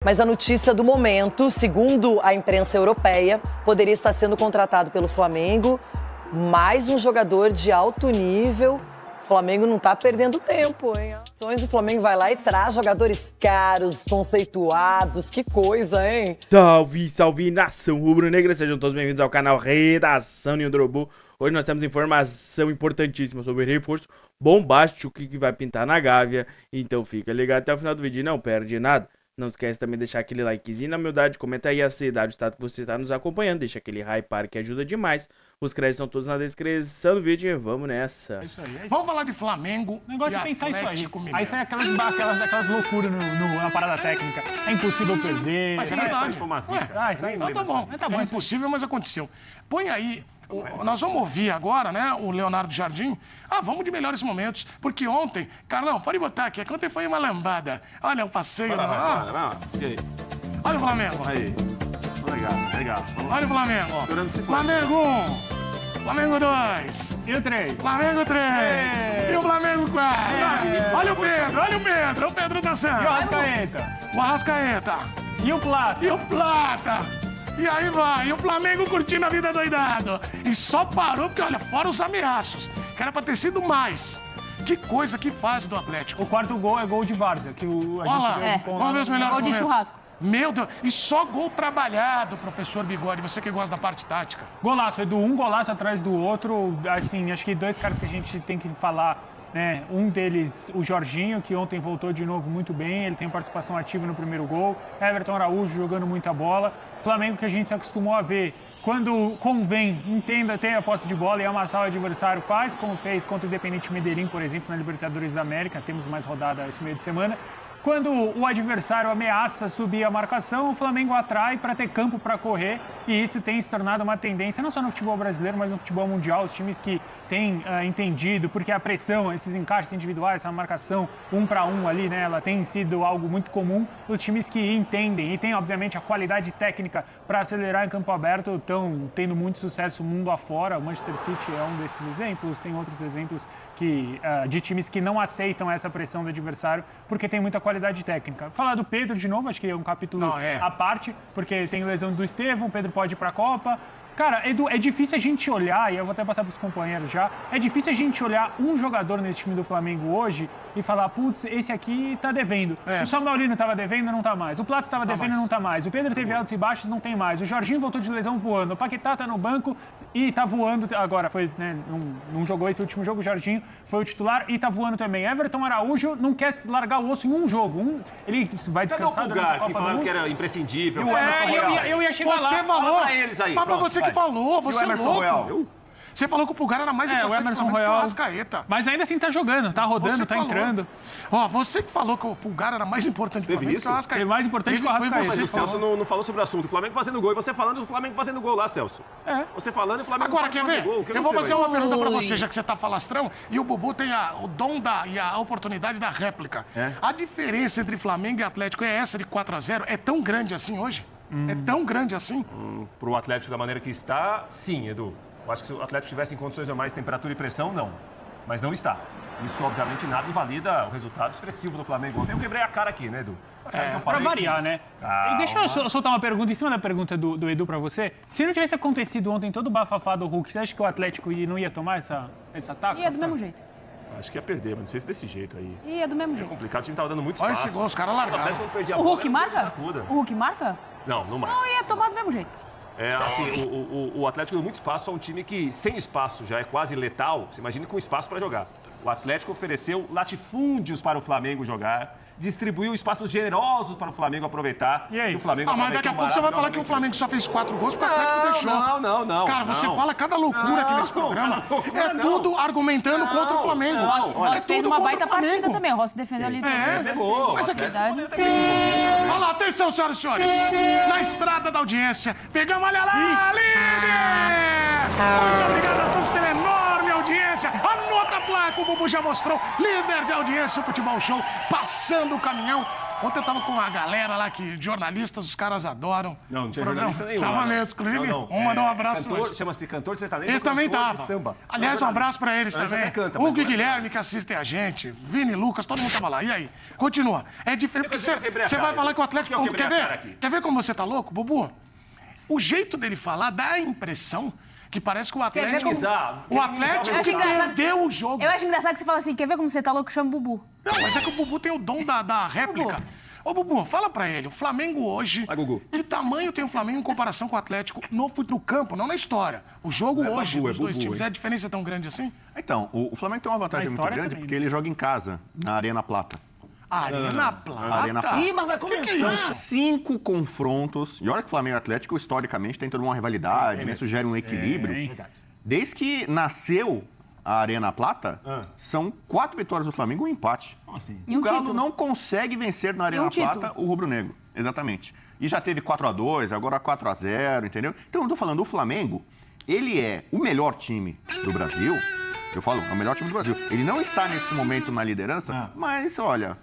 Mas a notícia do momento, segundo a imprensa europeia, poderia estar sendo contratado pelo Flamengo mais um jogador de alto nível. O Flamengo não tá perdendo tempo, hein? O Flamengo vai lá e traz jogadores caros, conceituados, que coisa, hein? Salve, salve, nação rubro-negra, sejam todos bem-vindos ao canal Redação Ninho do Urubu. Hoje nós temos informação importantíssima sobre reforço bombástico que vai pintar na Gávea. Então fica ligado até o final do vídeo e não perde nada. Não esquece também de deixar aquele likezinho na humildade, comenta aí a cidade, o estado que você está nos acompanhando, deixa aquele hype que ajuda demais. Os créditos estão todos na descrição do vídeo e vamos nessa. É isso aí. Vamos falar de Flamengo. O negócio é pensar isso aí. Aí sai aquelas loucuras na parada técnica. É impossível perder. Mas é verdade. Tá bom. É impossível, mas aconteceu. Põe aí. Nós vamos ouvir agora, né, o Leonardo Jardim. Vamos de melhores momentos, porque ontem... Carlão, pode botar aqui, ontem foi uma lambada. Olha o passeio. E aí? Olha o Flamengo. Aí. Legal. Olha o Flamengo. Flamengo 1. Flamengo 2. E o 3. Flamengo 3. E o Flamengo 4. Olha o Pedro. O Pedro dançando. E o Arrascaeta. O Arrascaeta. E o Plata. E aí vai, e o Flamengo curtindo a vida doidado. E só parou porque, olha, fora os ameaços, que era pra ter sido mais. Que coisa, que fase do Atlético. O quarto gol é gol de Várzea, que o... Olha lá, vamos ver os melhores gol de momentos. churrasco. Meu Deus, e só gol trabalhado, professor Bigode, você que gosta da parte tática. Golaço, Edu, um golaço atrás do outro. Assim, acho que dois caras que a gente tem que falar, né? Um deles, o Jorginho, que ontem voltou de novo muito bem, ele tem participação ativa no primeiro gol. Everton Araújo jogando muita bola. Flamengo que a gente se acostumou a ver. Quando convém, entenda, tem a posse de bola e amassar o adversário, faz, como fez contra o Independente Medellín, por exemplo, na Libertadores da América. Temos mais rodada esse meio de semana. Quando o adversário ameaça subir a marcação, o Flamengo atrai para ter campo para correr e isso tem se tornado uma tendência não só no futebol brasileiro, mas no futebol mundial. Os times que têm entendido, porque a pressão, esses encaixes individuais, essa marcação 1 para 1 ali, né, ela tem sido algo muito comum. Os times que entendem e têm, obviamente, a qualidade técnica para acelerar em campo aberto estão tendo muito sucesso mundo afora. O Manchester City é um desses exemplos, tem outros exemplos de times que não aceitam essa pressão do adversário porque tem muita qualidade técnica. Falar do Pedro de novo, acho que é um capítulo à parte, porque tem lesão do Estevão, o Pedro pode ir para a Copa. Cara, Edu, é difícil a gente olhar, e eu vou até passar para os companheiros já, é difícil a gente olhar um jogador nesse time do Flamengo hoje e falar, putz, esse aqui tá devendo. O Samuel Lino tava devendo, não tá mais. O Plato tava devendo, não tá mais. O Pedro teve altos e baixos, não tem mais. O Jorginho voltou de lesão voando. O Paquetá tá no banco e tá voando agora. Foi, né, não jogou esse último jogo, o Jorginho foi o titular e tá voando também. Everton Araújo não quer largar o osso em um jogo. Ele vai descansar durante a Copa do Mundo. Falaram que era imprescindível. Eu ia chegar lá. Você falou. Eles aí. Mas pra você que falou, você é louco. Você falou que o Pulgar era mais importante o Emerson Royal, que o Arrascaeta. Mas ainda assim tá jogando, tá rodando, tá entrando. Você que falou que o Pulgar era mais importante que o Arrascaeta. É mais importante que o Arrascaeta. Mas o Celso não falou sobre o assunto. O Flamengo fazendo gol e você falando do Flamengo fazendo gol lá, Celso. Você falando e o Flamengo agora, quer ver? Gol. Eu vou fazer uma pergunta pra você, já que você tá falastrão, e o Bubu tem o dom e a oportunidade da réplica. A diferença entre Flamengo e Atlético é essa de 4-0? É tão grande assim hoje? É tão grande assim? Pro Atlético da maneira que está, sim, Edu. Eu acho que se o Atlético tivesse em condições normais, temperatura e pressão, não. Mas não está. Isso, obviamente, nada invalida o resultado expressivo do Flamengo. Eu quebrei a cara aqui, né, Edu? Pra variar, né? E deixa eu soltar uma pergunta em cima da pergunta do Edu pra você. Se não tivesse acontecido ontem todo o bafafá do Hulk, você acha que o Atlético não ia tomar essa taxa? Ia do mesmo jeito. Acho que ia perder, mas não sei se desse jeito aí. Ia do mesmo jeito. É complicado, o time tava dando muito espaço. Olha esse gol, os caras largaram. O Atlético não perdia a O bola, Hulk marca? O Hulk marca? Não marca. Não, ia tomar do mesmo jeito. Assim, o Atlético deu muito espaço a um time que, sem espaço, já é quase letal. Você imagina com espaço para jogar. O Atlético ofereceu latifúndios para o Flamengo jogar, distribuiu espaços generosos para o Flamengo aproveitar. E aí? O Flamengo mas daqui a pouco você vai falar que o Flamengo só fez 4 gols porque o Atlético deixou. Não. Cara, você fala cada loucura aqui nesse programa. Tudo argumentando contra o Flamengo. O Rossi fez uma baita partida também. O Rossi defendeu ali. Pegou. Mas aqui... Olha lá, atenção, senhoras e senhores. Na estrada da audiência, pegamos, olha lá, líder! Muito obrigado a todos pela enorme audiência. Anota a placa, o Bubu já mostrou. Líder de audiência, o Futebol Show, passando o caminhão. Ontem eu tava com uma galera lá, que jornalistas, os caras adoram. Não tinha programa. jornalista nenhum. Tava né? mesmo, inclusive. Não. Um mandou um abraço Cantor, hoje. chama-se cantor de sertanejo. Eles também cantor de estavam. samba. Aliás, um abraço pra eles Eles também. também cantam, mas Hugo e não é Guilherme, nós. que assistem a gente, Vini, Lucas, todo mundo tava lá. E aí? Continua. É diferente, porque Eu quebrei a você cara vai falar aqui. que o Atlético... Eu quebrei Quer a cara ver? aqui. Quer ver como você tá louco, Bubu? O jeito dele falar dá a impressão que parece que o ver Atlético... como- O Atlético Eu acho engraçado- perdeu o jogo. Eu acho engraçado que você fala assim, quer ver como você tá louco? Chama o Bubu. Não, mas é que o Bubu tem o dom da réplica. Bubu. Ô, Bubu, fala pra ele. O Flamengo hoje... Vai, Gugu. Que tamanho tem o Flamengo em comparação com o Atlético no campo, não na história? O jogo É hoje Bubu, é dos dois Bubu, times, hein? é a diferença tão grande assim? Então, o Flamengo tem uma vantagem Na muito história grande também, porque né? ele joga em casa, na Arena Plata. Arena Plata. Arena Plata. Ih, mas vai começar. São 5 confrontos. E olha que o Flamengo e o Atlético, historicamente, tem toda uma rivalidade, né? Isso gera um equilíbrio. hein? Desde que nasceu a Arena Plata, são 4 vitórias do Flamengo e um empate. E um O Galo título. não consegue vencer na Arena título. Plata o rubro-negro. Exatamente. E já teve 4-2, agora 4-0, entendeu? Então eu tô falando, o Flamengo, ele é o melhor time do Brasil. Eu falo, é o melhor time do Brasil. Ele não está nesse momento na liderança, mas olha,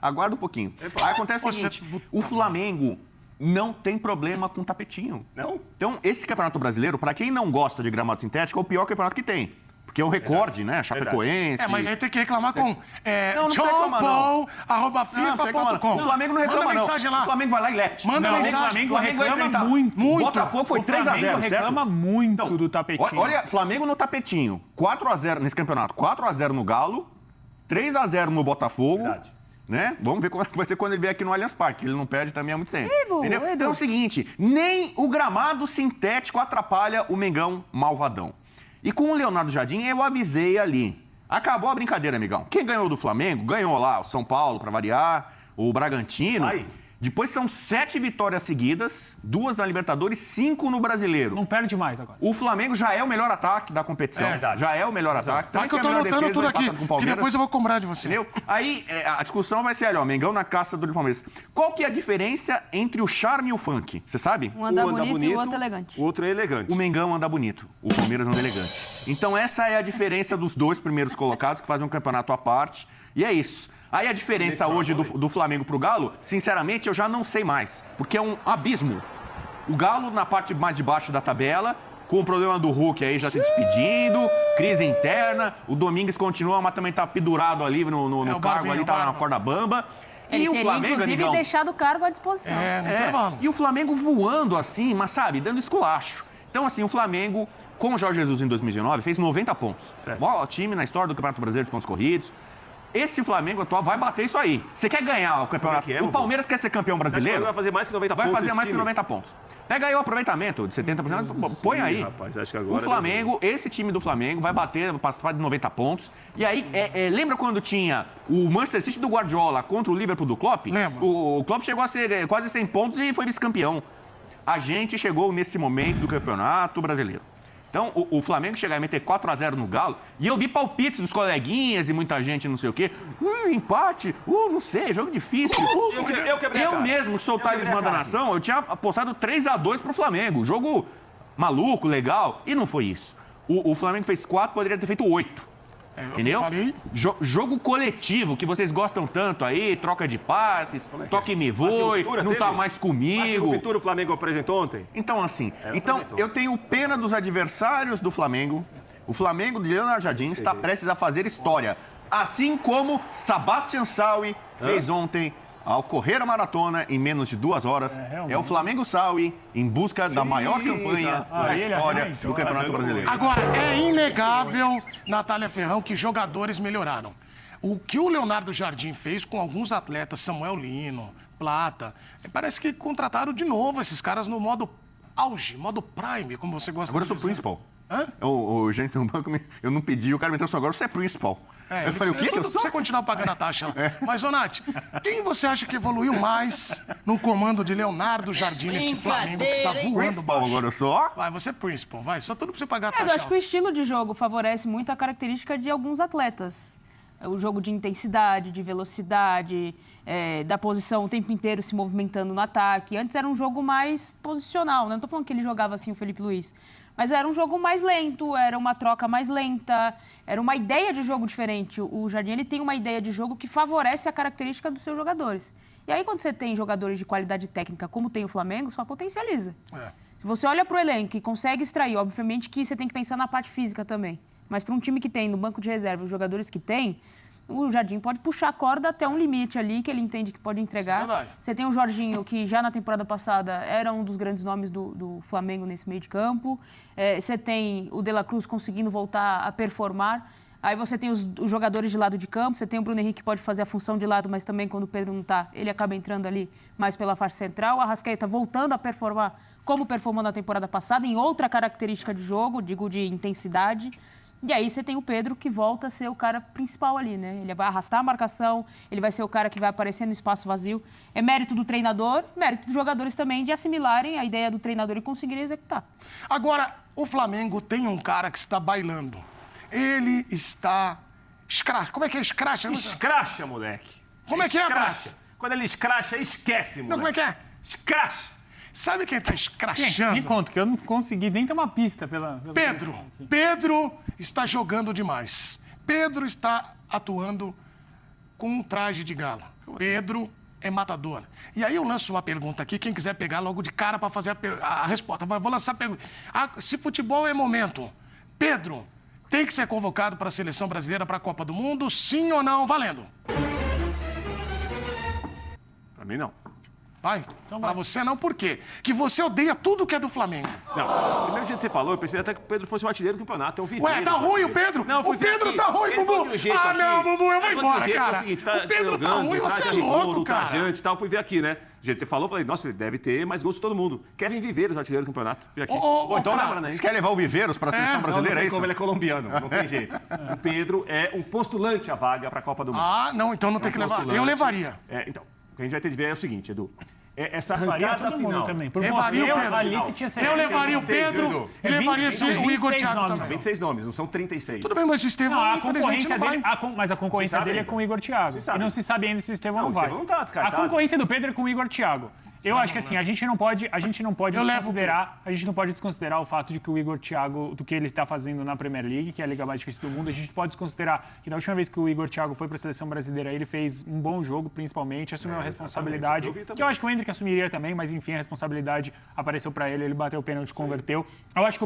aguarda um pouquinho. Aí acontece o seguinte, o Flamengo não tem problema com tapetinho. Não? Então, esse Campeonato Brasileiro, para quem não gosta de gramado sintético, é o pior campeonato que tem. Porque é o recorde, né? Chapecoense. É, mas aí tem que reclamar com Não precisa reclamar, johnpaul, Não, não precisa reclamar, não. @fifa.com. O Flamengo não reclama, Manda não. mensagem lá. O Flamengo vai lá e lepte. Manda Não, mensagem. o Flamengo vai reclama enfrentar. muito. O Botafogo foi O Flamengo 3-0, certo? reclama muito Então, do tapetinho. Olha, Flamengo no tapetinho. 4-0 nesse campeonato. 4-0 no Galo. 3-0 no Botafogo. Verdade. Né? Vamos ver como é que vai ser quando ele vier aqui no Allianz Parque. Ele não perde também há muito tempo. Edu, Entendeu? Edu. Então é o seguinte, nem o gramado sintético atrapalha o Mengão malvadão. E com o Leonardo Jardim, eu avisei ali. Acabou a brincadeira, amigão. Quem ganhou do Flamengo, ganhou lá o São Paulo, pra variar, o Bragantino. Ai. Depois são 7 vitórias seguidas, 2 na Libertadores, 5 no Brasileiro. Não perde mais agora. O Flamengo já é o melhor ataque da competição. É verdade. Já é o melhor ataque. Tá que eu é a tô melhor anotando defesa, tudo aqui, empatando com o que Palmeiras. depois eu vou cobrar de você. Entendeu? Aí a discussão vai ser, olha, ó, Mengão na caça do Palmeiras. Qual que é a diferença entre o charme e o funk? Você sabe? Um anda anda bonito e o outro elegante. O outro é elegante. O Mengão anda bonito, o Palmeiras anda elegante. Então essa é a diferença dos 2 primeiros colocados, que fazem um campeonato à parte. E é isso. Aí a diferença hoje do Flamengo pro Galo, sinceramente, eu já não sei mais. Porque é um abismo. O Galo na parte mais de baixo da tabela, com o problema do Hulk aí já se despedindo, crise interna, o Domingues continua, mas também tá pendurado ali no o cargo Barbinho, ali, tá o na Barba. corda bamba. Ele E o teria, Flamengo, inclusive, amigão, deixado o cargo à disposição. É, no intervalo. e o Flamengo voando assim, mas sabe, dando esculacho. Então, assim, o Flamengo, com o Jorge Jesus em 2019, fez 90 pontos. Certo. Maior time na história do Campeonato Brasileiro de pontos corridos. Esse Flamengo atual vai bater isso aí. Você quer ganhar o campeonato? Como é que é, O Bubu? Palmeiras quer ser campeão brasileiro? Vai fazer mais que 90 Vai pontos. fazer esse mais que time. 90 pontos. Pega aí o aproveitamento de 70%, põe aí. Rapaz, acho que agora O Flamengo, esse time do Flamengo vai bater, participar de 90 pontos. E aí, lembra quando tinha o Manchester City do Guardiola contra o Liverpool do Klopp? Lembro. O Klopp chegou a ser quase 100 pontos e foi vice-campeão. A gente chegou nesse momento do Campeonato Brasileiro. Então, o Flamengo chegar a meter 4-0 no Galo, e eu vi palpites dos coleguinhas e muita gente não sei o quê. Empate, não sei, jogo difícil. Eu quebrei a Eu cara. mesmo, sou o Eu Talismã quebrei a da cara. Nação, eu tinha apostado 3-2 pro Flamengo. Jogo maluco, legal, e não foi isso. O Flamengo fez 4, poderia ter feito 8. Entendeu? Eu falei. Jogo coletivo, que vocês gostam tanto aí, troca de passes, toque me voe, ruptura não tá teve? mais Mas comigo. ruptura o Flamengo apresentou ontem? Então, assim, apresentou. eu tenho pena dos adversários do Flamengo. O Flamengo de Leonardo Jardim está prestes a fazer história. Assim como Sebastian Saui fez ontem ao correr a maratona em menos de 2 horas. realmente. É o Flamengo Saui em busca da maior campanha da ele história arrebentou. do Campeonato Brasileiro. Agora, é inegável, Natália Ferrão, que jogadores melhoraram. O que o Leonardo Jardim fez com alguns atletas, Samuel Lino, Plata, parece que contrataram de novo esses caras no modo auge, modo prime, como você gosta Agora eu de sou dizer. principal. Hã? O gente no banco, eu não pedi, o cara me trouxe agora, você é principal. Eu falei, o que que eu Pra sou? você continuar pagando a taxa lá. Mas, ô, Nath, quem você acha que evoluiu mais no comando de Leonardo Jardim neste Flamengo que está voando Principal baixo? agora eu sou, ó. Vai, você é principal, vai. Só tudo pra você pagar a Eu taxa. acho que o estilo de jogo favorece muito a característica de alguns atletas. O jogo de intensidade, de velocidade, da posição o tempo inteiro se movimentando no ataque. Antes era um jogo mais posicional, né? Não tô falando que ele jogava assim, o Felipe Luiz. Mas era um jogo mais lento, era uma troca mais lenta, era uma ideia de jogo diferente. O Jardim ele tem uma ideia de jogo que favorece a característica dos seus jogadores. E aí, quando você tem jogadores de qualidade técnica, como tem o Flamengo, só potencializa. Se você olha para o elenco e consegue extrair, obviamente que você tem que pensar na parte física também. Mas para um time que tem no banco de reserva os jogadores que tem, o Jardim pode puxar a corda até um limite ali que ele entende que pode entregar. Você tem o Jorginho, que já na temporada passada era um dos grandes nomes do Flamengo nesse meio de campo. Você tem o De La Cruz conseguindo voltar a performar. Aí você tem os jogadores de lado de campo. Você tem o Bruno Henrique que pode fazer a função de lado, mas também quando o Pedro não está, ele acaba entrando ali mais pela faixa central. A Arrascaeta voltando a performar como performou na temporada passada, em outra característica de jogo, digo de intensidade. E aí você tem o Pedro que volta a ser o cara principal ali, né? Ele vai arrastar a marcação, ele vai ser o cara que vai aparecer no espaço vazio. É mérito do treinador, mérito dos jogadores também de assimilarem a ideia do treinador e conseguirem executar. Agora, o Flamengo tem um cara que está bailando. Ele está... Escracha. Como é que é escracha? Escracha, moleque. Como é que é, Escracha. Praça? Quando ele escracha, esquece, moleque. Não, como é que é? Escracha. Sabe quem está escrachando? Me conta, que eu não consegui nem ter uma pista pela... Pedro. Pedro está jogando demais. Pedro está atuando com um traje de galo. Pedro é matador. E aí eu lanço uma pergunta aqui, quem quiser pegar logo de cara para fazer a resposta. Vou lançar a pergunta. Se futebol é momento, Pedro tem que ser convocado para a Seleção Brasileira para a Copa do Mundo, sim ou não? Valendo. Pra mim, não. Vai. Então, pra você não, por quê? Que você odeia tudo que é do Flamengo. Não, primeiro dia que você falou, eu pensei até que o Pedro fosse o artilheiro do campeonato. Eu vi. Ué, tá ruim o Pedro? Não, o Pedro tá ruim, Bubu. Ah, não, Bubu, eu vou embora, cara. É o seguinte, tá o Pedro tá ruim, você é louco, cara. Ultrajante e tal, fui ver aqui, né? Do jeito que você falou, eu falei, nossa, ele deve ter mais gosto de todo mundo. Kevin Viveiros, artilheiro do campeonato. Vi aqui. Então, você quer levar o Viveiros para a seleção brasileira, é isso? Como ele é colombiano, não tem jeito. O Pedro é um postulante à vaga para a Copa do Mundo. Ah, não, então não tem que levar. Eu levaria. Então, o que a gente vai ter de ver é o seguinte, Edu. Essa Levaria arrancada todo mundo final. também. Por Levaria você, o Pedro. a lista tinha 60. Eu levaria o Pedro e levaria o Igor Thiago nomes. também. 26 nomes, não são 36. Tudo bem, mas o Estevão, Não, a infelizmente, concorrência não vai. dele, mas a concorrência dele é com o Igor Thiago. E não se sabe ainda se o Estevão não vai. O Estevão não tá descartado. A concorrência do Pedro é com o Igor Thiago. Eu acho que assim, a gente não pode desconsiderar o fato de que o Igor Thiago, do que ele está fazendo na Premier League, que é a liga mais difícil do mundo, a gente pode desconsiderar que da última vez que o Igor Thiago foi para a seleção brasileira, ele fez um bom jogo, principalmente, assumiu a responsabilidade, que eu acho que o Endrick assumiria também, mas enfim, a responsabilidade apareceu para ele, ele bateu o pênalti, converteu. Eu acho que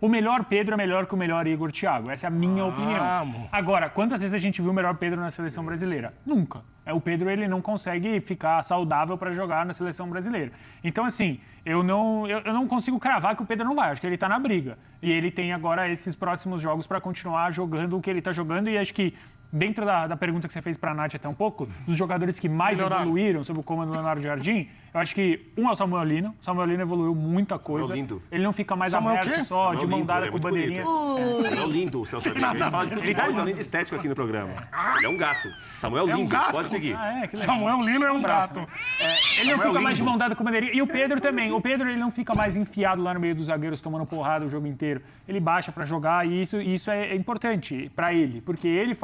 o melhor Pedro é melhor que o melhor Igor Thiago, essa é a minha opinião. Agora, quantas vezes a gente viu o melhor Pedro na seleção brasileira? Nunca. O Pedro, ele não consegue ficar saudável para jogar na seleção brasileira. Então, assim, eu não consigo cravar que o Pedro não vai. Acho que ele está na briga. E ele tem agora esses próximos jogos para continuar jogando o que ele está jogando. E acho que, dentro da pergunta que você fez para a Nath até um pouco, dos jogadores que mais evoluíram sob o comando do Leonardo Jardim, eu acho que é o Samuel Lino. O Samuel Lino evoluiu muita coisa. Ele não fica mais aberto só, de mão dada com bandeirinha. Samuel lindo, o Celso Rodrigues. A gente fala de futebol, além de estética aqui no programa. Ele é um gato. Samuel lindo, pode seguir. Samuel Lino é um gato. Ele não fica mais de mão dada com bandeirinha. E o Pedro também. O Pedro, ele não fica mais enfiado lá no meio dos zagueiros, tomando porrada o jogo inteiro. Ele baixa para jogar e isso é importante para ele, porque ele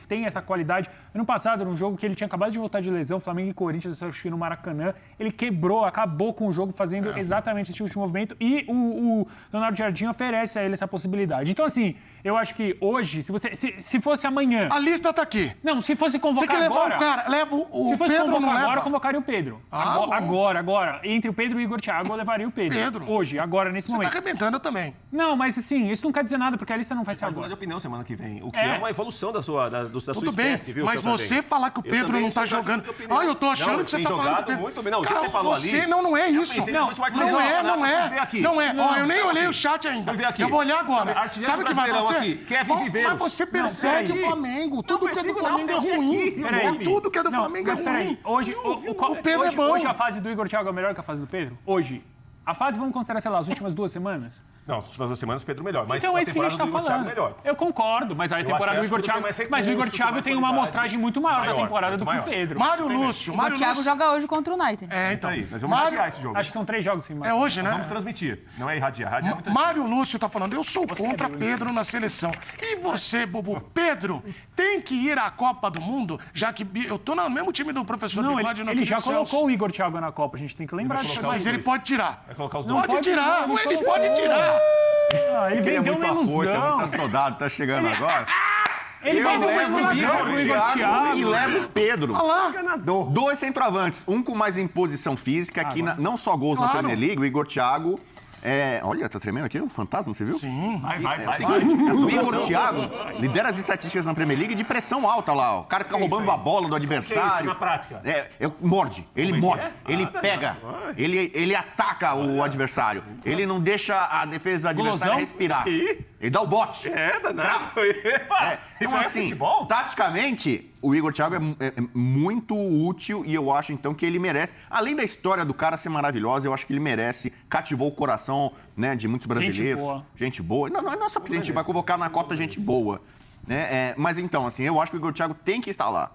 tem essa qualidade. Ano passado, num jogo que ele tinha acabado de voltar de lesão, Flamengo e Corinthians, acho que no Maracanã, ele acabou com o jogo fazendo exatamente esse tipo de movimento e o Leonardo Jardim oferece a ele essa possibilidade. Então, assim, eu acho que hoje, se fosse amanhã... A lista tá aqui. Não, se fosse convocar tem que levar agora... o cara, leva o se fosse Pedro, convocar não agora, leva. eu convocaria o Pedro. Agora. Entre o Pedro e o Igor Thiago, eu levaria o Pedro. Hoje, agora, nesse momento. Você tá arrebentando também. Não, mas assim, isso não quer dizer nada, porque a lista não vai ser agora. de opinião semana que vem. O que é uma evolução da sua espécie, viu? Mas você falar que o Pedro não tá jogando... Eu tô achando que você tá falando que o Pedro... Não, cara, você falou você ali... não é isso. Não é. Eu nem olhei o chat ainda. Eu vou olhar agora. Sabe o que vai acontecer? Mas você persegue o Flamengo. Tudo que é do Flamengo é ruim. Tudo que é do Flamengo é ruim. Hoje, o Pedro é bom. Hoje a fase do Igor Thiago é melhor que a fase do Pedro? Hoje. A fase, vamos considerar, sei lá, as últimas 2 semanas? Não, as últimas 2 semanas o Pedro melhor. Mas então é a isso que a gente tá falando. Melhor. Eu concordo, mas a temporada do Igor Thiago... Mas o Igor Thiago tem uma amostragem muito maior na temporada do que o Pedro. Mário Lúcio. O Thiago joga hoje contra o United. Então. Nós vamos irradiar esse jogo. Acho que são 3 jogos sem mais. É hoje, né? Vamos transmitir. Não é irradiar. Irradiar é muito Mário Lúcio tá falando, eu sou contra Pedro na seleção. E você, Bubu? Pedro tem que ir à Copa do Mundo, já que eu tô no mesmo time do professor Bigode. Ele já colocou o Igor Thiago na Copa, a gente tem que lembrar disso. Mas ele pode tirar. Vai colocar os Pode tirar, ele pode tirar. Ah, ele Ele é vendeu muito uma afoito, é ilusão. muito soldado, tá chegando agora. Ele Eu vendeu uma levo o ilusão pro Igor Igor Thiago Thiago. e levo o Pedro. Dois centroavantes, um com mais imposição física, que não só gols na Premier League, o Igor Thiago... olha, tá tremendo aqui, um fantasma, você viu? Sim. Vai. O Igor Thiago lidera as estatísticas na Premier League de pressão alta lá. Ó. O cara fica roubando a bola do adversário. na prática? Morde, ele morde, ele pega, ele ataca o adversário. Ele não deixa a defesa adversária Golosão? respirar. Ele dá o bote. Danado. Então, assim, futebol? taticamente, o Igor Thiago é muito útil e eu acho, então, que ele merece. Além da história do cara ser maravilhosa, eu acho que ele merece. Cativou o coração, né, de muitos brasileiros. Gente boa. Não é só porque a gente vai convocar na cota gente boa. Né? Mas então, assim, eu acho que o Igor Thiago tem que estar lá.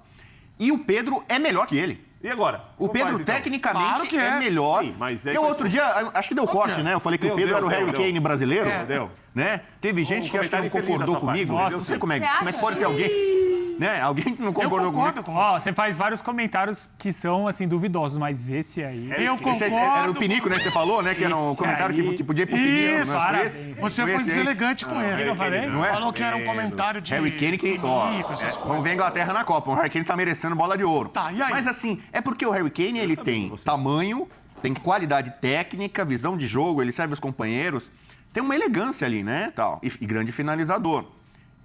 E o Pedro é melhor que ele. E agora? O Pedro, Como faz, então? tecnicamente, Claro que é melhor. Sim, mas Eu outro dia, acho que deu corte, né? Eu falei que o Pedro era o Harry Kane brasileiro. Deu. Né? Teve gente que acho que não comentário infeliz concordou da sua parte. comigo. Nossa, não sei como é Você que pode ter alguém. Né? Alguém que não Eu concordou concordo comigo. com Ó, você. você faz vários comentários que são, assim, duvidosos, mas esse aí... Eu Esse concordo. era o Pinico, né? Você falou, né? Que era um Esse comentário aí. que podia ir pro Pinico. Isso, Né? parabéns. Você foi esse aí. deselegante com ele. Eu falei? Não é? Falou que era um comentário de Harry Kane que, ó, Pinico, essas vamos coisas. ver a Inglaterra na Copa. O Harry Kane tá merecendo bola de ouro. Tá, e aí? Mas assim, é porque o Harry Kane, ele tem tamanho, tem qualidade técnica, visão de jogo, ele serve os companheiros, tem uma elegância ali, né? Tal, e grande finalizador.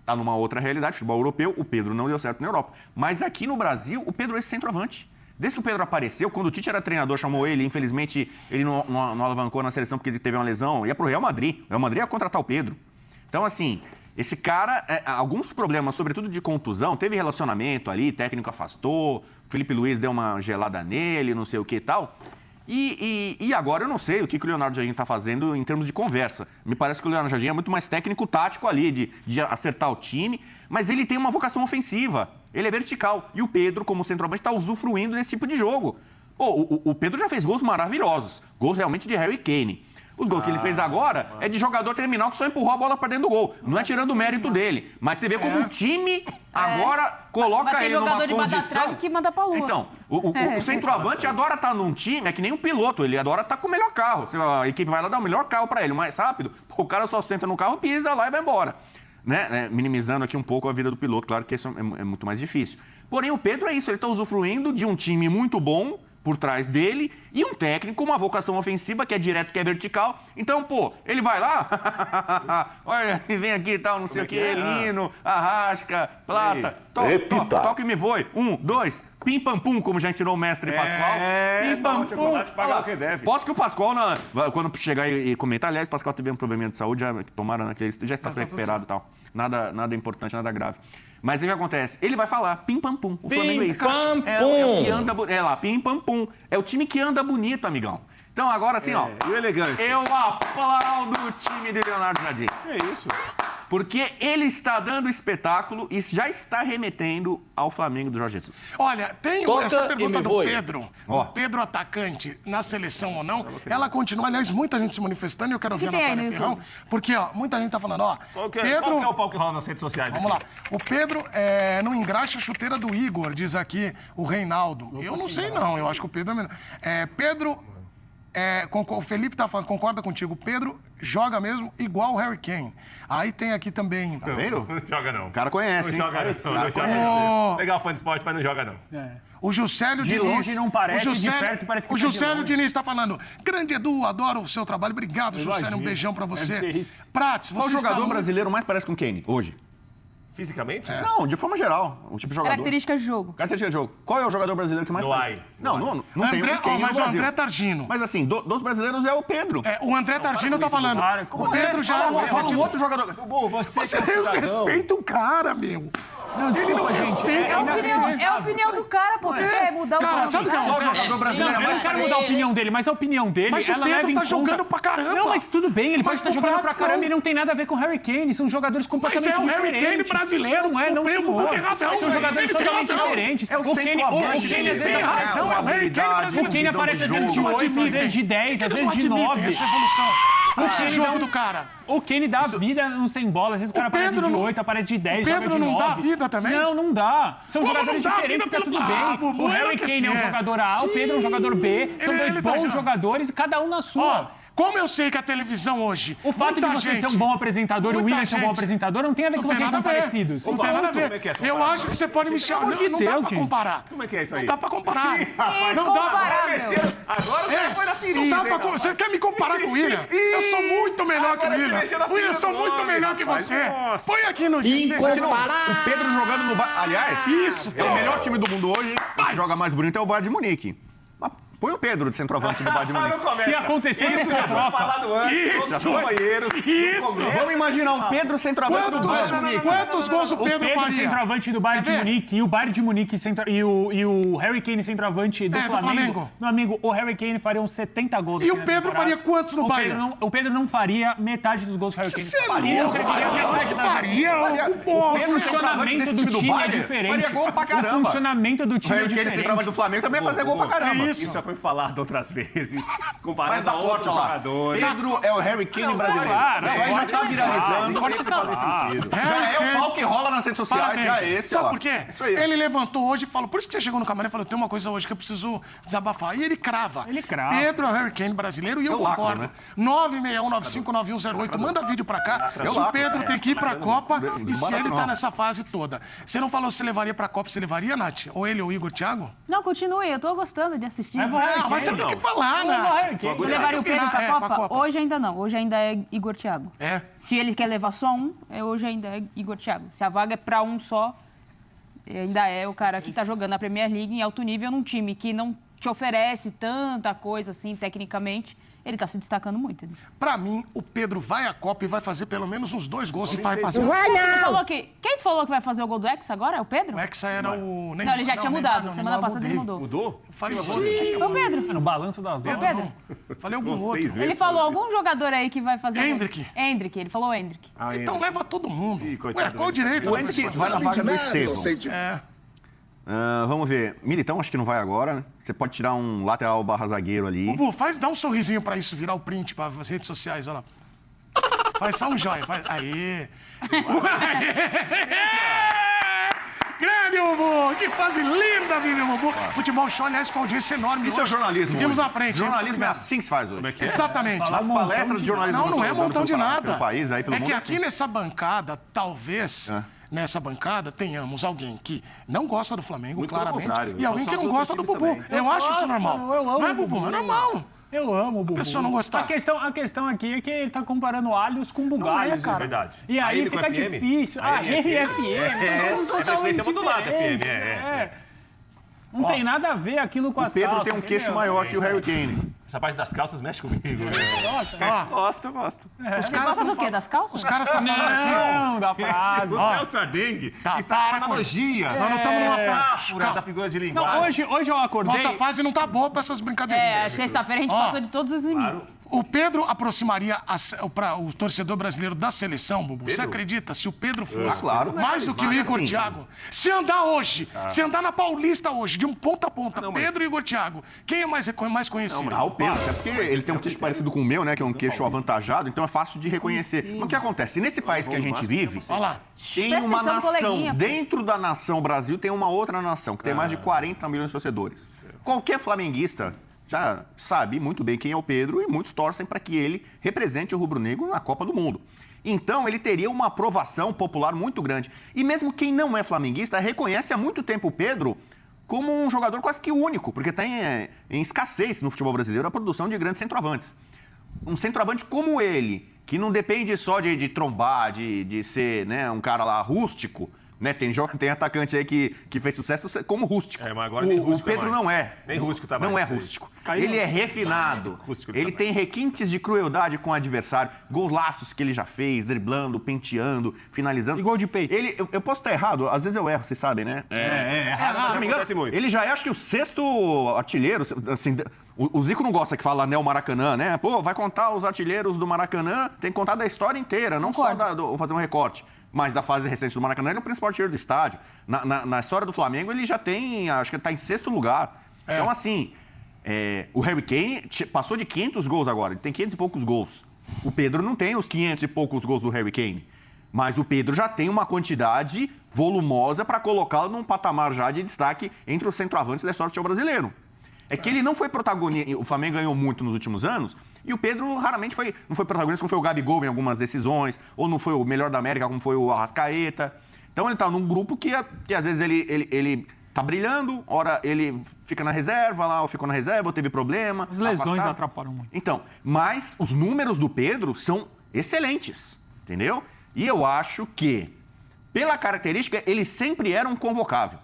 Tá numa outra realidade, futebol europeu, o Pedro não deu certo na Europa. Mas aqui no Brasil, o Pedro é esse centroavante. Desde que o Pedro apareceu, quando o Tite era treinador, chamou ele, infelizmente, ele não alavancou na seleção porque ele teve uma lesão, ia pro Real Madrid. O Real Madrid ia contratar o Pedro. Então, assim, esse cara, alguns problemas, sobretudo de contusão, teve relacionamento ali, técnico afastou, o Felipe Luiz deu uma gelada nele, não sei o que e tal. E agora eu não sei o que o Leonardo Jardim está fazendo em termos de conversa. Me parece que o Leonardo Jardim é muito mais técnico-tático ali, de acertar o time, mas ele tem uma vocação ofensiva. Ele é vertical. E o Pedro, como centroavante, está usufruindo desse tipo de jogo. Pô, o Pedro já fez gols maravilhosos. Gols realmente de Harry Kane. Os gols que ele fez agora é de jogador terminal que só empurrou a bola para dentro do gol. Não é tirando o mérito dele. Mas você vê como o time agora coloca Mas tem ele numa jogador de condição... badatrave que manda pra lua. Então, o centroavante adora estar num time, é que nem um piloto, ele adora estar com o melhor carro. A equipe vai lá dar o melhor carro para ele, o mais rápido. O cara só senta no carro, pisa lá e vai embora. Né? Minimizando aqui um pouco a vida do piloto, claro que isso é muito mais difícil. Porém, o Pedro é isso, ele está usufruindo de um time muito bom por trás dele e um técnico com uma vocação ofensiva que é direto, que é vertical. Então, pô, ele vai lá, olha, vem aqui e tal, não sei o que, Lino, Arrasca, Plata, toca e me voe. 1, 2, pim pam pum, como já ensinou o mestre Pascoal. Pim pam pum. Paga o que deve. Posso que o Pascoal, quando chegar e comentar, aliás, o Pascoal teve um probleminha de saúde, tomaram naquele, já está recuperado e tal. Nada importante, nada grave. Mas o que acontece? Ele vai falar pim pam pum. O Flamengo é isso. Pam, É o que anda bonito. É lá, pim pam pum. É o time que anda bonito, amigão. Então agora assim, ó. E o elegante? Eu aplaudo o time de Leonardo Jardim. É isso. Porque ele está dando espetáculo e já está remetendo ao Flamengo do Jorge Jesus. Olha, tem Toca essa e pergunta me do voe. Pedro. Ó. O Pedro atacante na seleção ou não, ela continua. Aliás, muita gente se manifestando e eu quero ouvir a tem aí Natália no Ferrão. YouTube? Porque, ó, muita gente tá falando, ó. Qual que é Pedro. o pau que rola nas redes sociais? Vamos lá. aqui? O Pedro não engraxa a chuteira do Igor, diz aqui o Reinaldo. Eu não sei, não. Eu acho que o Pedro é melhor. Pedro. O Felipe tá falando, concorda contigo. O Pedro joga mesmo igual o Harry Kane. Aí tem aqui também. Tá vendo? Não joga não. O cara conhece, Não hein? joga não. Não joga conhece. não. Legal, fã de esporte, mas não joga não. O Juscelio De Diniz. longe não parece, o de perto parece que O tá de Juscelio longe. Diniz tá falando. Grande Edu, adoro o seu trabalho. Obrigado, Juscelio. Um Imagino. beijão pra Deve você. ser isso. Prates, Qual você está jogador muito- brasileiro mais parece com o Kane hoje? Fisicamente? Não, de forma geral. Um tipo de jogador. Características de jogo. Característica de jogo. Qual é o jogador brasileiro que mais No parece? ai. Não tem André, o Kane no mas o Brasil. André Targino. Mas assim, dos brasileiros é o Pedro. O André Targino tá falando. cara. Como O Pedro já Fala um outro jogador. Bom, você Você respeita o cara, meu. Ele não respeita. É a opinião do cara, pô. Tu quer mudar o Cara, cara? sabe o que é o Qual jogador brasileiro é Eu não mais quero mudar a opinião dele, mas a opinião dele, Mas o ela Pedro leva em tá conta... jogando pra caramba. Não, mas tudo bem, ele Mas pode estar o jogando pra Prates caramba não. e não tem nada a ver com o Harry Kane. São jogadores completamente Mas é o diferentes. Harry Kane brasileiro. Não é, não O Pedro senhor. tem razão, São velho. jogadores Ele tem totalmente razão. diferentes. É o O Kane centroavante, às ele vezes tem razão, é o Harry Kane habilidade, O Kane visão de aparece às vezes de jogo. 8, às vezes de 10, às vezes de 9. Essa evolução. esse jogo do cara. O Kane dá vida no sem bola. Às vezes o cara aparece de 8, aparece de 10, joga de 9. O Pedro não dá vida também? Não dá. São Como jogadores não dá diferentes e vida tá tudo pelo bem. lado? O Harry Kane é um jogador A, o Pedro é um jogador B. São dois ele tá bons já. jogadores, cada um na sua. Ó, como eu sei que a televisão hoje... O fato de você ser um bom apresentador e o William ser um bom apresentador não tem a ver com vocês são parecidos. Não tem nada a Como é ver. que é essa Eu comparação? acho que você pode me chamar. Pelo amor de Não dá Deus, pra gente. comparar. Como é que é isso aí? Não dá pra comparar. Não Incomparável. Agora você foi na ferida. Não dá pra comparar. Você quer me comparar com o William? Eu sou muito melhor que o Agora você William. mexeu na William, eu sou ferida muito do melhor homem, que rapaz. você. Nossa. Põe aqui no GC. O Pedro jogando no... Aliás, Isso, é o melhor time do mundo hoje. O que joga mais bonito é o Bayern de Munique. Mas põe o Pedro de centroavante do Bayern de Munique. Se acontecesse essa troca... Falado antes, Isso. todos os companheiros. Isso. Vamos imaginar um Pedro centroavante do Bayern de Munique. Quantos gols o O Pedro Pedro faria? centroavante do Bayern de Quer ver? Munique e o Bayern de Munique e o Harry Kane centroavante do do Flamengo. Flamengo. Meu amigo, o Harry Kane faria uns 70 gols. E aqui o na Pedro temporada. faria quantos no Bayern? O Pedro não faria metade dos gols que o Harry Kane Você faria. é Não louco, serviria metade das faria. O funcionamento do time é diferente. Faria gol pra O caramba. funcionamento do O time é Harry Kane diferente. centroavante do Flamengo também ia fazer gol pra caramba. É isso. Isso já foi falado outras vezes. Mas Comparado dá a corte outros lá. jogadores. Pedro é o Harry Kane brasileiro. claro, Isso aí já tá viralizando. Sempre faz sentido. Já é o pau que rola nas redes sociais, Parabéns. já é esse. Sabe ó. por quê? Isso aí. Ele levantou hoje e falou, por isso que você chegou no camarim e falou, tem uma coisa hoje que eu preciso desabafar. E ele crava. Ele crava. Pedro é o Harry Kane brasileiro e eu Eu lacro, concordo. né? 961959108, manda vídeo pra cá. Eu Se o lacro. Pedro tem que ir pra Copa e se ele tá não. nessa fase toda. Você não falou se levaria pra Copa, você levaria, Nath? Ou ele ou o Igor Thiago? Não, continue, eu tô gostando de assistir. Vai, vai. Ah, mas você tem que falar, Vai, Nath. Harry Kane. Você levaria o Pedro pra É, Copa? pra Copa. Hoje ainda não. Hoje ainda é Igor Thiago. É. Se ele quer levar só um, hoje ainda é Igor Thiago. Se a vaga é pra um só, ainda é o cara que tá jogando na Premier League em alto nível num time que não te oferece tanta coisa assim, tecnicamente. Ele tá se destacando muito. Pra mim, o Pedro vai à Copa e vai fazer pelo menos uns 2 gols e vai fazer. Quem falou que vai fazer o gol do Hexa agora? É o Pedro? O Hexa era o... Não, ele já tinha mudado. Semana passada ele mudou. Mudou? Falei o Foi o Pedro. No balanço das horas. Pedro. Falei algum Vocês outro. viram? Ele falou algum jogador aí que vai fazer. Hendrick. Hendrick, ele falou Hendrick. Então leva todo mundo. Ih, coitado Ué, qual o do direito? O Hendrick vai na vaga do Estevão. É. Vamos ver. Militão acho que não vai agora, né? Você pode tirar um lateral barra zagueiro ali. Bubu, dá um sorrisinho pra isso virar o print para as redes sociais, olha lá. Faz só um joia, faz. Aê! Grande, Bubu! Que fase linda, vive, Bubu! Futebol Show, aliás, com audiência enorme. Isso é hoje. jornalismo. Seguimos hoje. na frente. Jornalismo é assim que se faz hoje. Exatamente. As palestras de jornalismo. Não, não é montão de nada. Pelo país, aí, pelo é mundo que assim. aqui nessa bancada, talvez, nessa bancada, tenhamos alguém que não gosta do Flamengo, Muito pelo claramente, contrário. e alguém que São não os gosta do outros Bubu. times também. Eu acho isso normal. eu amo Não é, o Bubu? Bubu. É normal. Eu amo o Bubu. pessoa não gostar. A questão aqui é que ele tá comparando alhos com bugalhos. Não é, cara. Verdade. E aí ele com fica FM? difícil. A RFM. É da experiência modulada, FM. Não tem nada a ver aquilo com O as Pedro calças, tem um queixo entendeu? maior que o Harry Kane. Essa parte das calças mexe comigo. Gosto. Você gosta do quê? Das calças? Os caras estão falando aqui. Não, da frase. O Celso Ardengue está para com com analogias. Nós não estamos numa fase. Da figura de linguagem. Não, hoje eu acordei... Nossa fase não tá boa pra essas brincadeirinhas. Sexta-feira a gente passou de todos os limites. O Pedro aproximaria o torcedor brasileiro da seleção, Bubu. Você acredita? Se o Pedro fosse claro. mais do que o Mas Igor assim- Thiago. Se andar hoje, se andar na Paulista hoje, de um ponta a ponta, Não, mas- Pedro e Igor Thiago, quem é mais conhecido? Ah, o Pedro, até porque ele tem um queixo parecido com o meu, né? Que é um queixo avantajado, então é fácil de reconhecer. Mas o que acontece? Nesse país que a gente vive, Olha lá. tem Presta uma atenção, nação. coleguinha. Dentro da nação Brasil tem uma outra nação, que tem mais de 40 milhões de torcedores. Qualquer flamenguista já sabe muito bem quem é o Pedro e muitos torcem para que ele represente o rubro-negro na Copa do Mundo. Então, ele teria uma aprovação popular muito grande. E mesmo quem não é flamenguista reconhece há muito tempo o Pedro como um jogador quase que único, porque tem em escassez no futebol brasileiro a produção de grandes centroavantes. Um centroavante como ele, que não depende só de trombar, de ser, né, um cara lá rústico, né? Tem atacante aí que fez sucesso como rústico. É, mas agora nem o rústico é Pedro mais. não é. Nem rústico tá mais. Não é rústico. Ele é refinado. Rústico Ele tá tem requintes de crueldade com o adversário, golaços que ele já fez, driblando, penteando, finalizando. E gol de peito. Eu posso estar errado, às vezes eu erro, vocês sabem, né? Já Se não me engano, acontece muito. ele já é, acho que, o 6º artilheiro. Assim, o Zico não gosta que fala anel Maracanã, né? Pô, vai contar os artilheiros do Maracanã, tem que contar da história inteira, não só fazer um recorte. Mas da fase recente do Maracanã, ele é o principal artilheiro do estádio. Na história do Flamengo, ele já tem, acho que ele está em 6º lugar. Então, assim, o Harry Kane passou de 500 gols agora, ele tem 500 e poucos gols. O Pedro não tem os 500 e poucos gols do Harry Kane. Mas o Pedro já tem uma quantidade volumosa para colocá-lo num patamar já de destaque entre os centroavantes da história do futebol brasileiro. É que ele não foi protagonista, o Flamengo ganhou muito nos últimos anos, e o Pedro raramente não foi protagonista, como foi o Gabigol em algumas decisões, ou não foi o melhor da América, como foi o Arrascaeta. Então ele tá num grupo que às vezes ele tá brilhando, ora ele fica na reserva lá, ou ficou na reserva, ou teve problema. As lesões atrapalham muito. Então, mas os números do Pedro são excelentes, entendeu? E eu acho que, pela característica, ele sempre era um convocável.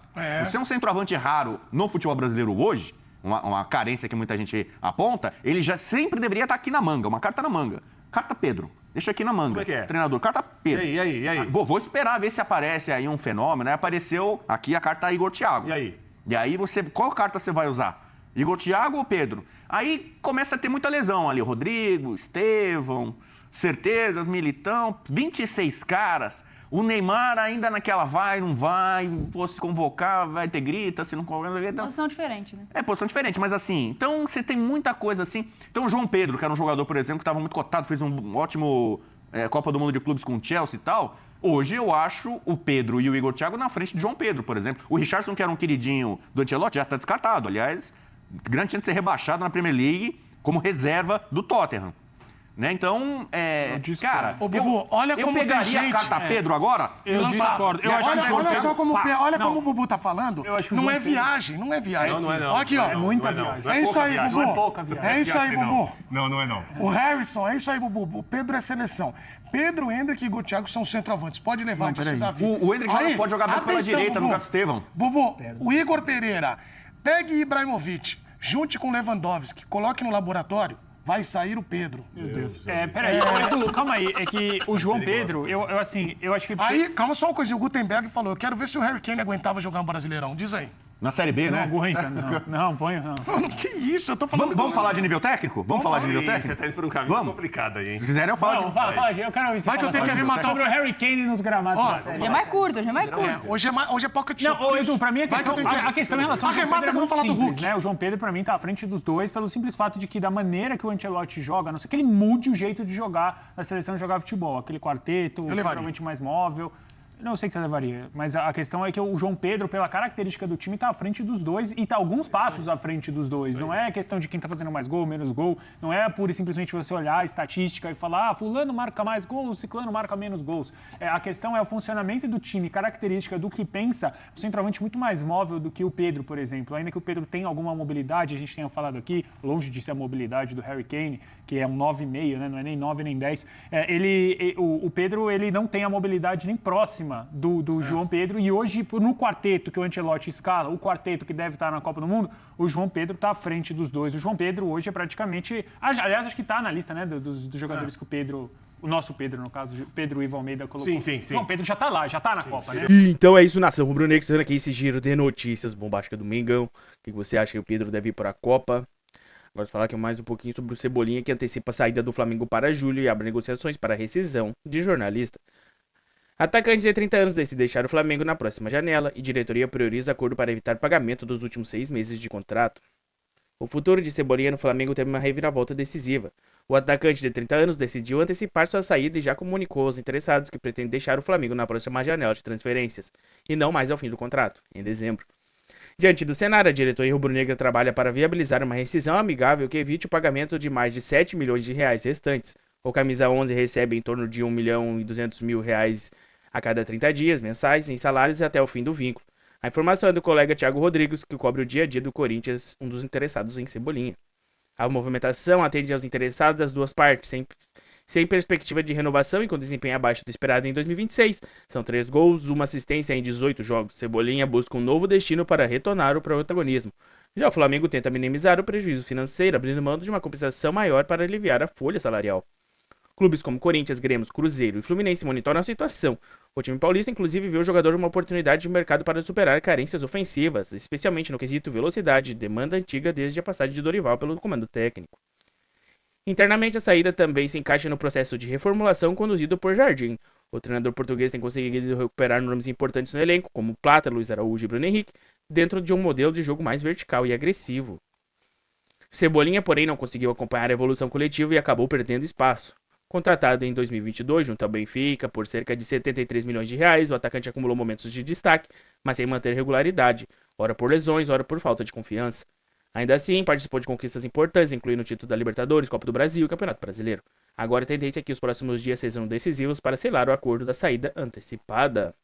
Você é um centroavante raro no futebol brasileiro hoje, uma carência que muita gente aponta, ele já sempre deveria estar aqui na manga, uma carta na manga. Carta Pedro, deixa aqui na manga. Como é que é? Treinador, carta Pedro. E aí? Vou esperar ver se aparece aí um fenômeno. Aí apareceu aqui a carta Igor Thiago. E aí? E aí qual carta você vai usar? Igor Thiago ou Pedro? Aí começa a ter muita lesão ali. Rodrigo, Estevão, Certezas, Militão, 26 caras. O Neymar ainda naquela vai, não vai, se convocar, vai ter grita, se não convocar, vai ter... Posição diferente, né? É, posição diferente, mas assim, então você tem muita coisa assim. Então o João Pedro, que era um jogador, por exemplo, que estava muito cotado, fez um ótimo Copa do Mundo de Clubes com o Chelsea e tal. Hoje eu acho o Pedro e o Igor Thiago na frente do João Pedro, por exemplo. O Richarlison, que era um queridinho do Ancelotti, já está descartado. Aliás, grande chance de ser rebaixado na Premier League como reserva do Tottenham. Né? Então, cara, Ô, Bubu, olha eu como pegaria tem a gente... carta Pedro agora. Eu discordo. Eu acho que Olha só como, Não. como o Bubu tá falando. Eu acho que o Não João é Pedro- viagem, não é viagem. Não é não. Olha aqui, ó. É muita Não é não. viagem. Não É isso pouca aí, viagem. Bubu. Não é pouca viagem. É isso aí, Bubu. Não é não. O Harrison, é isso aí, Bubu. O Pedro é seleção. Pedro, Hendrick e Igor Thiago são centroavantes. Pode levar disso, Davi. O Hendrick Aí, pode jogar bem pela atenção, direita no Bubu. Gato Estevão. Bubu, o Igor Pereira, pegue Ibrahimovic, junte com Lewandowski, coloque no laboratório, vai sair o Pedro. Meu Deus. Peraí, calma aí. É que o João Pedro, eu acho que... Aí, calma só uma coisa, o Gutenberg falou, eu quero ver se o Harry Kane aguentava jogar um Brasileirão. Diz aí. Na Série B, Não né? aguenta, não, põe, não. Mano, que isso? Eu tô falando... Vamos falar de nível técnico? Vamos falar de nível Você técnico? tá indo por um caminho Vamos. complicado aí, hein? Se quiserem, eu falo Não, de... fala, eu quero ouvir você Vai que eu tenho falar que arrematar sobre o Harry Kane nos gramados. Ó, da série. Hoje é mais curto, hoje é mais curto. Hoje é pocket Não, shot, ô, por Edu, isso. pra mim Vai que eu tenho a questão em relação ao João Arremata Pedro é que eu vou muito falar do simples, Hulk. né? O João Pedro, pra mim, tá à frente dos dois pelo simples fato de que da maneira que o Ancelotti joga, a não ser que ele mude o jeito de jogar da seleção de jogar futebol. Aquele quarteto, levaria. provavelmente mais móvel. Não sei que você levaria, mas a questão é que o João Pedro, pela característica do time, tá à frente dos dois e tá alguns passos à frente dos dois. Não é questão de quem tá fazendo mais gol, menos gol. Não é pura e simplesmente você olhar a estatística e falar, fulano marca mais gols, ciclano marca menos gols. A questão é o funcionamento do time, característica do que pensa, o centroavante muito mais móvel do que o Pedro, por exemplo. Ainda que o Pedro tenha alguma mobilidade, a gente tenha falado aqui, longe de ser a mobilidade do Harry Kane, que é um 9,5, né? Não é nem 9 nem 10. O Pedro, ele não tem a mobilidade nem próxima do João Pedro, e hoje, no quarteto que o Ancelotti escala, o quarteto que deve estar na Copa do Mundo, o João Pedro está à frente dos dois. O João Pedro hoje é praticamente... Aliás, acho que está na lista, né, dos jogadores que o Pedro... O nosso Pedro, no caso, o Pedro Ivo Almeida colocou. Sim. João Pedro já está lá, já está na Copa, né? E então é isso, nação rubro-negra, fazendo aqui esse giro de notícias bombásticas do Mengão. O que você acha que o Pedro deve ir para a Copa? Agora falar aqui mais um pouquinho sobre o Cebolinha, que antecipa a saída do Flamengo para julho e abre negociações para rescisão de jornalista. Atacante de 30 anos decide deixar o Flamengo na próxima janela e diretoria prioriza acordo para evitar pagamento dos últimos 6 meses de contrato. O futuro de Cebolinha no Flamengo teve uma reviravolta decisiva. O atacante de 30 anos decidiu antecipar sua saída e já comunicou aos interessados que pretende deixar o Flamengo na próxima janela de transferências, e não mais ao fim do contrato, em dezembro. Diante do cenário, a diretoria rubro-negra trabalha para viabilizar uma rescisão amigável que evite o pagamento de mais de 7 milhões de reais restantes. O camisa 11 recebe em torno de 1.200.000 reais a cada 30 dias mensais em salários até o fim do vínculo. A informação é do colega Thiago Rodrigues, que cobre o dia a dia do Corinthians, um dos interessados em Cebolinha. A movimentação atende aos interessados das duas partes, sem perspectiva de renovação e com desempenho abaixo do esperado em 2026. São 3 gols, uma assistência em 18 jogos. Cebolinha busca um novo destino para retornar o protagonismo. Já o Flamengo tenta minimizar o prejuízo financeiro, abrindo mão de uma compensação maior para aliviar a folha salarial. Clubes como Corinthians, Grêmio, Cruzeiro e Fluminense monitoram a situação. O time paulista, inclusive, viu o jogador uma oportunidade de mercado para superar carências ofensivas, especialmente no quesito velocidade, demanda antiga desde a passagem de Dorival pelo comando técnico. Internamente, a saída também se encaixa no processo de reformulação conduzido por Jardim. O treinador português tem conseguido recuperar nomes importantes no elenco, como Plata, Luiz Araújo e Bruno Henrique, dentro de um modelo de jogo mais vertical e agressivo. Cebolinha, porém, não conseguiu acompanhar a evolução coletiva e acabou perdendo espaço. Contratado em 2022 junto ao Benfica por cerca de 73 milhões de reais, o atacante acumulou momentos de destaque, mas sem manter regularidade, ora por lesões, ora por falta de confiança. Ainda assim, participou de conquistas importantes, incluindo o título da Libertadores, Copa do Brasil e Campeonato Brasileiro. Agora a tendência é que os próximos dias sejam decisivos para selar o acordo da saída antecipada.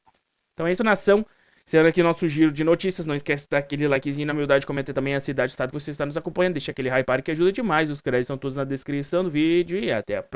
Então é isso, nação. Sendo aqui nosso giro de notícias, não esquece de dar aquele likezinho na humildade, comenta também a cidade e estado que você está nos acompanhando, deixa aquele hype que ajuda demais, os créditos são todos na descrição do vídeo e até a próxima.